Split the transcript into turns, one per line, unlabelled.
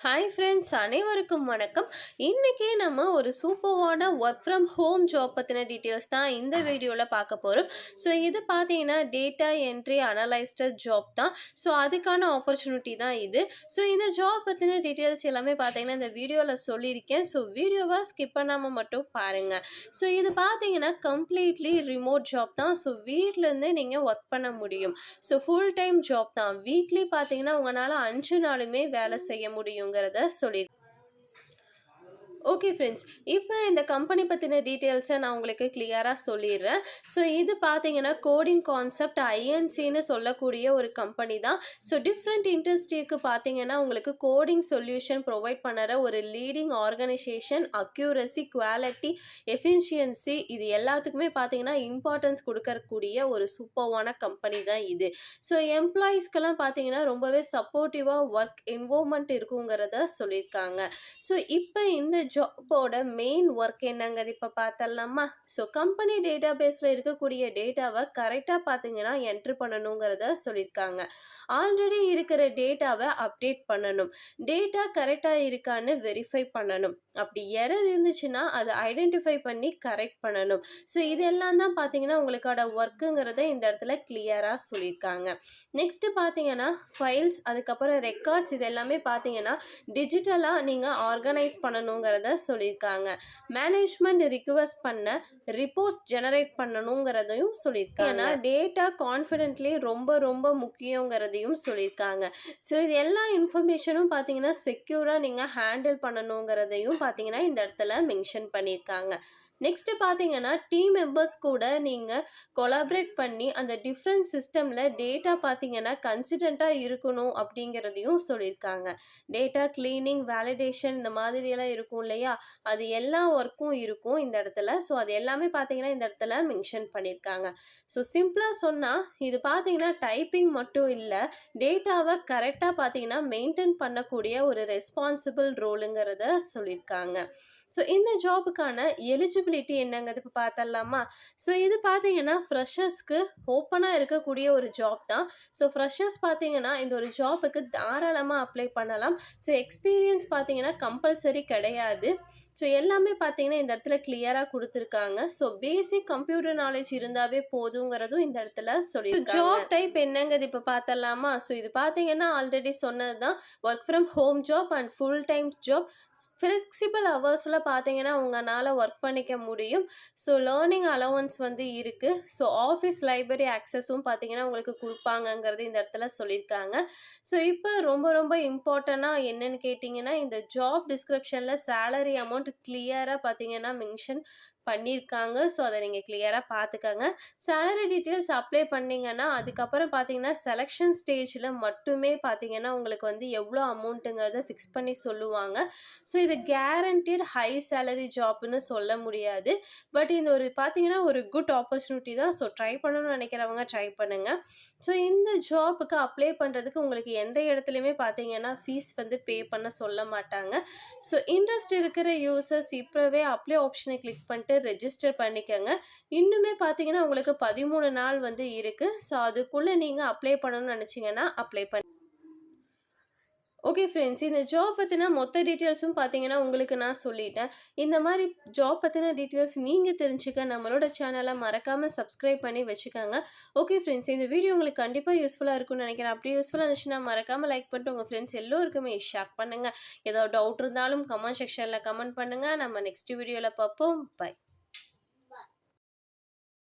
Hi friends, அனைவருக்கும் வணக்கம். இன்றைக்கி நம்ம ஒரு சூப்பர்வான ஒர்க் ஃப்ரம் ஹோம் ஜாப் பற்றின டீட்டெயில்ஸ் தான் இந்த வீடியோவில் பார்க்க போகிறோம். ஸோ இது பார்த்தீங்கன்னா டேட்டா என்ட்ரி அனலைஸ்டர் ஜாப் தான். ஸோ அதுக்கான ஆப்பர்ச்சுனிட்டி தான் இது. ஸோ இந்த ஜாப் பற்றின டீட்டெயில்ஸ் எல்லாமே பார்த்தீங்கன்னா இந்த வீடியோவில் சொல்லியிருக்கேன். ஸோ வீடியோவை ஸ்கிப் பண்ணாமல் மட்டும் பாருங்கள். ஸோ இது பார்த்தீங்கன்னா கம்ப்ளீட்லி ரிமோட் ஜாப் தான். ஸோ வீட்டிலேருந்தே நீங்கள் ஒர்க் பண்ண முடியும். ஸோ ஃபுல் டைம் ஜாப் தான். வீக்லி பார்த்தீங்கன்னா உங்களால் 5 நாளுமே வேலை செய்ய முடியும் சொல்லி. ஓகே ஃப்ரெண்ட்ஸ், இப்போ இந்த கம்பெனி பற்றின டீட்டெயில்ஸை நான் உங்களுக்கு கிளியராக சொல்லிடுறேன். ஸோ இது பார்த்தீங்கன்னா கோடிங் கான்செப்ட் ஐஎன்சின்னு சொல்லக்கூடிய ஒரு கம்பெனி தான். ஸோ டிஃப்ரெண்ட் இண்டஸ்ட்ரிக்கு பார்த்தீங்கன்னா உங்களுக்கு கோடிங் சொல்யூஷன் ப்ரொவைட் பண்ணுற ஒரு leading organisation. Accuracy, quality, efficiency இது எல்லாத்துக்குமே பார்த்தீங்கன்னா இம்பார்ட்டன்ஸ் கொடுக்கக்கூடிய ஒரு சூப்பர்வான கம்பெனி தான் இது. ஸோ எம்ப்ளாயீஸ்க்கெல்லாம் பார்த்தீங்கன்னா ரொம்பவே சப்போர்ட்டிவாக ஒர்க் என்வயோன்மெண்ட் இருக்குங்கிறத சொல்லியிருக்காங்க. ஸோ இப்போ இந்த ஜாபோட மெயின் ஒர்க் என்னங்கிறது இப்போ பார்த்தலாமா. ஸோ கம்பெனி டேட்டா பேஸில் இருக்கக்கூடிய டேட்டாவை கரெக்டாக பார்த்தீங்கன்னா என்ட்ரி பண்ணணுங்கிறத சொல்லியிருக்காங்க. ஆல்ரெடி இருக்கிற டேட்டாவை அப்டேட் பண்ணணும். டேட்டா கரெக்டாக இருக்கான்னு வெரிஃபை பண்ணணும். அப்படி எரர் இருந்துச்சுன்னா அதை ஐடென்டிஃபை பண்ணி கரெக்ட் பண்ணணும். ஸோ இதெல்லாம் தான் பார்த்தீங்கன்னா உங்களுக்கோட ஒர்க்குங்கிறத இந்த இடத்துல கிளியராக சொல்லியிருக்காங்க. நெக்ஸ்ட்டு பார்த்தீங்கன்னா ஃபைல்ஸ், அதுக்கப்புறம் ரெக்கார்ட்ஸ் இது எல்லாமே பார்த்தீங்கன்னா டிஜிட்டலாக நீங்கள் ஆர்கனைஸ் பண்ணணுங்கிறத சொல்லியிருக்காங்க. மேனேஜ்மெண்ட் ரிக்வெஸ்ட் பண்ண ரிப்போர்ட்ஸ் ஜெனரேட் பண்ணணுங்கிறதையும் சொல்லியிருக்காங்க. டேட்டா கான்ஃபிடென்ட்லி ரொம்ப ரொம்ப முக்கியங்கிறதையும் சொல்லியிருக்காங்க. ஸோ இது எல்லா இன்ஃபர்மேஷனும் பார்த்தீங்கன்னா செக்யூராக நீங்கள் ஹேண்டில் பண்ணணுங்கிறதையும் பார்த்தீங்கன்னா இந்த இடத்துல மென்ஷன் பண்ணியிருக்காங்க. நெக்ஸ்ட்டு பார்த்தீங்கன்னா டீம் மெம்பர்ஸ் கூட நீங்கள் கொலாபரேட் பண்ணி அந்த டிஃப்ரெண்ட் சிஸ்டமில் டேட்டா பார்த்தீங்கன்னா கன்சிஸ்டண்ட்டாக இருக்கணும் அப்படிங்கிறதையும் சொல்லியிருக்காங்க. டேட்டா கிளீனிங், வேலிடேஷன் இந்த மாதிரியெல்லாம் இருக்கும் இல்லையா, அது எல்லா ஒர்க்கும் இருக்கும் இந்த இடத்துல. ஸோ அது எல்லாமே பார்த்தீங்கன்னா இந்த இடத்துல மென்ஷன் பண்ணியிருக்காங்க. ஸோ சிம்பிளாக சொன்னால் இது பார்த்தீங்கன்னா டைப்பிங் மட்டும் இல்லை, டேட்டாவை கரெக்டாக பார்த்தீங்கன்னா மெயின்டைன் பண்ணக்கூடிய ஒரு ரெஸ்பான்சிபிள் ரோலுங்கிறத சொல்லியிருக்காங்க. ஸோ இந்த ஜாபுக்கான எலிஜிபிலிட்டி என்னங்கிறது இப்போ பார்த்தலாமா. ஸோ இது பார்த்தீங்கன்னா ஃப்ரெஷர்ஸ்க்கு ஓப்பனாக இருக்கக்கூடிய ஒரு ஜாப் தான். ஸோ ஃப்ரெஷர்ஸ் பார்த்தீங்கன்னா இந்த ஒரு ஜாபுக்கு தாராளமாக அப்ளை பண்ணலாம். ஸோ எக்ஸ்பீரியன்ஸ் பார்த்தீங்கன்னா கம்பல்சரி கிடையாது. ஸோ எல்லாமே பார்த்தீங்கன்னா இந்த இடத்துல கிளியராக கொடுத்துருக்காங்க. ஸோ பேசிக் கம்ப்யூட்டர் நாலேஜ் இருந்தாவே போதுங்கிறதும் இந்த இடத்துல சொல்லியிருக்காங்க. ஜாப் டைப் என்னங்கிறது இப்போ பார்த்தலாமா. ஸோ இது பார்த்தீங்கன்னா ஆல்ரெடி சொன்னது தான், work from home job and full time job. Flexible ஹவர்ஸில் பார்த்தீங்கன்னா உங்களால் ஒர்க் பண்ணிக்க முடியும். ஸோ லேர்னிங் அலவன்ஸ் இருக்குது. ஸோ ஆஃபீஸ் லைப்ரரி ஆக்சஸும் பார்த்தீங்கன்னா உங்களுக்கு கொடுப்பாங்கங்கிறது இந்த இடத்துல சொல்லியிருக்காங்க. ஸோ இப்போ ரொம்ப ரொம்ப இம்பார்ட்டண்ட்டாக என்னென்னு கேட்டிங்கன்னா இந்த ஜாப் டிஸ்கிரிப்ஷனில் சேலரி அமௌண்ட் கிளியராக பார்த்தீங்கன்னா மென்ஷன் பண்ணியிருக்காங்க. ஸோ அதை நீங்கள் கிளியராக பார்த்துக்கங்க. சேலரி டீட்டெயில்ஸ் அப்ளை பண்ணிங்கன்னா அதுக்கப்புறம் பார்த்தீங்கன்னா செலெக்ஷன் ஸ்டேஜில் மட்டுமே பார்த்தீங்கன்னா உங்களுக்கு எவ்வளோ அமௌண்ட்டுங்கிறத ஃபிக்ஸ் பண்ணி சொல்லுவாங்க. ஸோ இது கேரண்டட் ஹை சேலரி ஜாப்னு சொல்ல முடியாது. பட் இந்த ஒரு பார்த்தீங்கன்னா ஒரு குட் ஆப்பர்ச்சுனிட்டி தான். ஸோ ட்ரை பண்ணணும்னு நினைக்கிறவங்க ட்ரை பண்ணுங்கள். ஸோ இந்த ஜாப்புக்கு அப்ளை பண்ணுறதுக்கு உங்களுக்கு எந்த இடத்துலையுமே பார்த்தீங்கன்னா ஃபீஸ் பே பண்ண சொல்ல மாட்டாங்க. ஸோ இன்ட்ரெஸ்ட் இருக்கிற யூசர்ஸ் இப்போவே அப்ளை ஆப்ஷனை கிளிக் பண்ணிட்டு ரெஜிஸ்டர் பண்ணிக்கங்க. இன்னுமே பார்த்தீங்கன்னா உங்களுக்கு 13 நாள் இருக்குது. ஸோ அதுக்குள்ளே நீங்கள் அப்ளை பண்ணணும்னு நினச்சிங்கன்னா அப்ளை பண்ணி. ஓகே ஃப்ரெண்ட்ஸ், இந்த ஜாப் பற்றின மொத்த டீட்டெயில்ஸும் பார்த்தீங்கன்னா உங்களுக்கு நான் சொல்லிட்டேன். இந்த மாதிரி ஜாப் பற்றின டீட்டெயில்ஸ் நீங்கள் தெரிஞ்சுக்க நம்மளோட சேனலை மறக்காமல் சப்ஸ்கிரைப் பண்ணி வச்சுக்கோங்க. ஓகே ஃப்ரெண்ட்ஸ், இந்த வீடியோ உங்களுக்கு கண்டிப்பாக யூஸ்ஃபுல்லாக இருக்கும்னு நினைக்கிறேன். அப்படி யூஸ்ஃபுல்லாக இருந்துச்சுன்னா மறக்காமல் லைக் பண்ணிட்டு உங்கள் ஃப்ரெண்ட்ஸ் எல்லோருக்குமே ஷேர் பண்ணுங்கள். ஏதாவது டவுட் இருந்தாலும் கமெண்ட் செக்ஷனில் கமெண்ட் பண்ணுங்கள். நம்ம நெக்ஸ்ட் வீடியோவில் பார்ப்போம். பை.